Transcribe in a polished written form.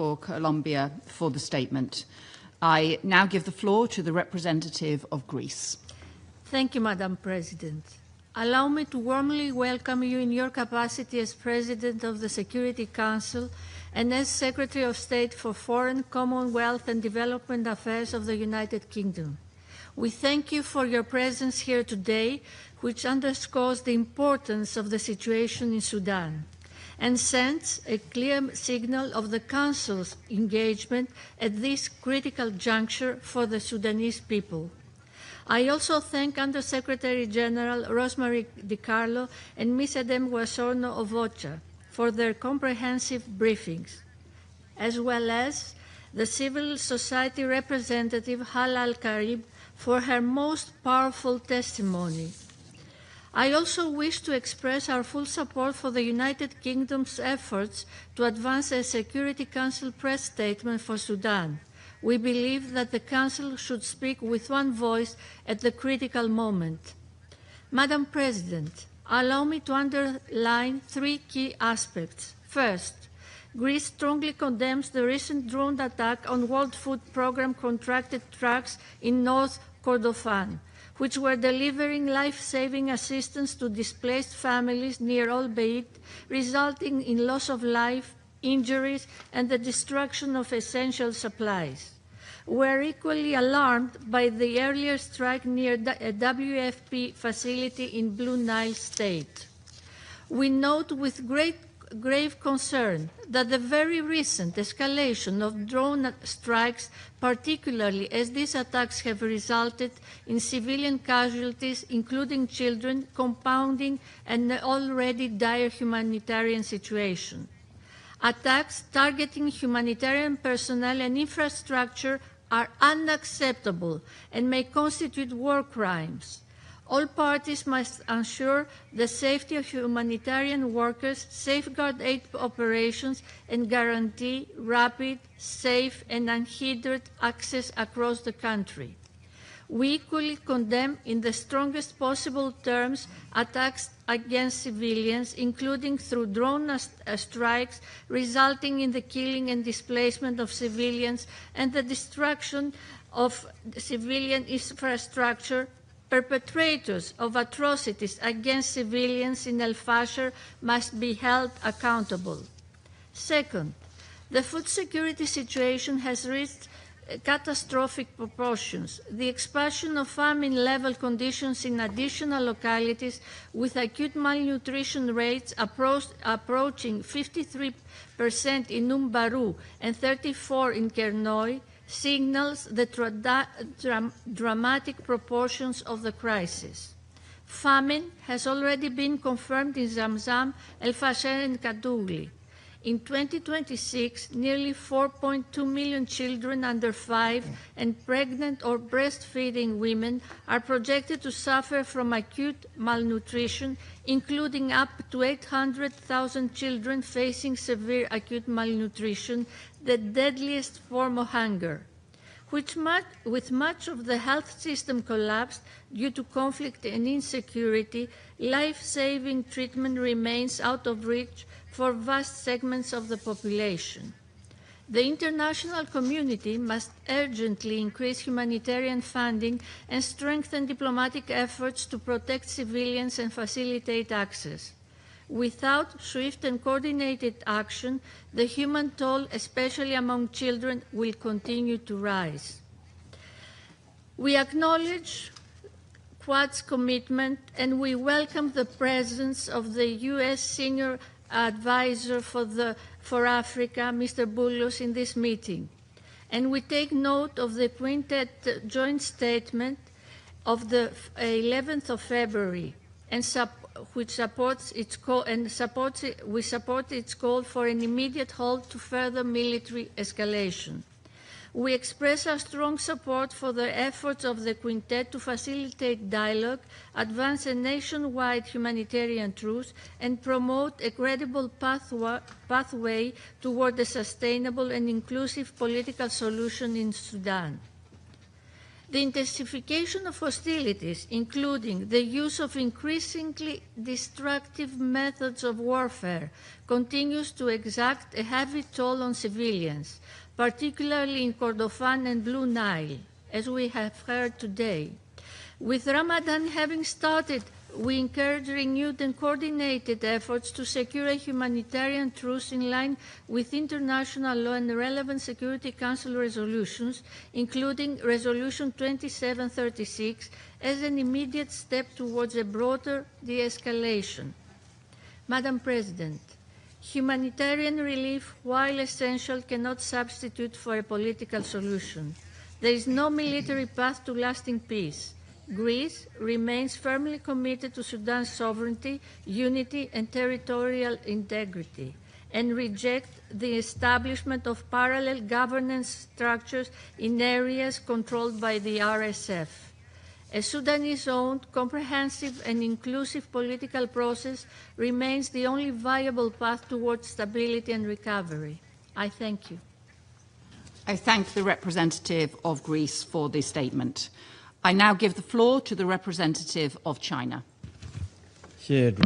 for Colombia for the statement. I now give the floor to the representative of Greece. Thank you, Madam President. Allow me to warmly welcome you in your capacity as President of the Security Council and as Secretary of State for Foreign, Commonwealth and Development Affairs of the United Kingdom. We thank you for your presence here today, which underscores the importance of the situation in Sudan and sends a clear signal of the Council's engagement at this critical juncture for the Sudanese people. I also thank Under-Secretary General Rosemary DiCarlo and Ms. Adem Guasorno of OCHA for their comprehensive briefings, as well as the civil society representative Hala Al-Karib for her most powerful testimony. I also wish to express our full support for the United Kingdom's efforts to advance a Security Council press statement for Sudan. We believe that the Council should speak with one voice at the critical moment. Madam President, allow me to underline three key aspects. First, Greece strongly condemns the recent drone attack on World Food Programme contracted trucks in North Kordofan, which were delivering life-saving assistance to displaced families near Al Bayt, resulting in loss of life, injuries, and the destruction of essential supplies. We are equally alarmed by the earlier strike near a WFP facility in Blue Nile State. We note with grave concern that the very recent escalation of drone strikes, particularly as these attacks have resulted in civilian casualties, including children, compounding an already dire humanitarian situation. Attacks targeting humanitarian personnel and infrastructure are unacceptable and may constitute war crimes. All parties must ensure the safety of humanitarian workers, safeguard aid operations, and guarantee rapid, safe, and unhindered access across the country. We equally condemn in the strongest possible terms attacks against civilians, including through drone strikes, resulting in the killing and displacement of civilians and the destruction of civilian infrastructure. Perpetrators of atrocities against civilians in El Fasher must be held accountable. Second, the food security situation has reached catastrophic proportions. The expansion of famine-level conditions in additional localities with acute malnutrition rates approaching 53% in Umbaru and 34% in Kernoi signals the dramatic proportions of the crisis. Famine has already been confirmed in Zamzam, El Fasher, and Kadugli. In 2026, nearly 4.2 million children under 5 and pregnant or breastfeeding women are projected to suffer from acute malnutrition, including up to 800,000 children facing severe acute malnutrition, the deadliest form of hunger. With much of the health system collapsed due to conflict and insecurity, life-saving treatment remains out of reach for vast segments of the population. The international community must urgently increase humanitarian funding and strengthen diplomatic efforts to protect civilians and facilitate access. Without swift and coordinated action, the human toll, especially among children, will continue to rise. We acknowledge Quad's commitment and we welcome the presence of the U.S. Senior Advisor for Africa, Mr. Boulos, in this meeting. And we take note of the Quintet joint statement of the 11th of February, and we support its call for an immediate halt to further military escalation. We express our strong support for the efforts of the Quintet to facilitate dialogue, advance a nationwide humanitarian truce, and promote a credible pathway toward a sustainable and inclusive political solution in Sudan. The intensification of hostilities, including the use of increasingly destructive methods of warfare, continues to exact a heavy toll on civilians, particularly in Kordofan and Blue Nile, as we have heard today. With Ramadan having started, we encourage renewed and coordinated efforts to secure a humanitarian truce in line with international law and relevant Security Council resolutions, including Resolution 2736, as an immediate step towards a broader de-escalation. Madam President, humanitarian relief, while essential, cannot substitute for a political solution. There is no military path to lasting peace. Greece remains firmly committed to Sudan's sovereignty, unity, and territorial integrity, and rejects the establishment of parallel governance structures in areas controlled by the RSF. A Sudanese-owned, comprehensive, and inclusive political process remains the only viable path towards stability and recovery. I thank you. I thank the representative of Greece for this statement. I now give the floor to the representative of China. 谢谢主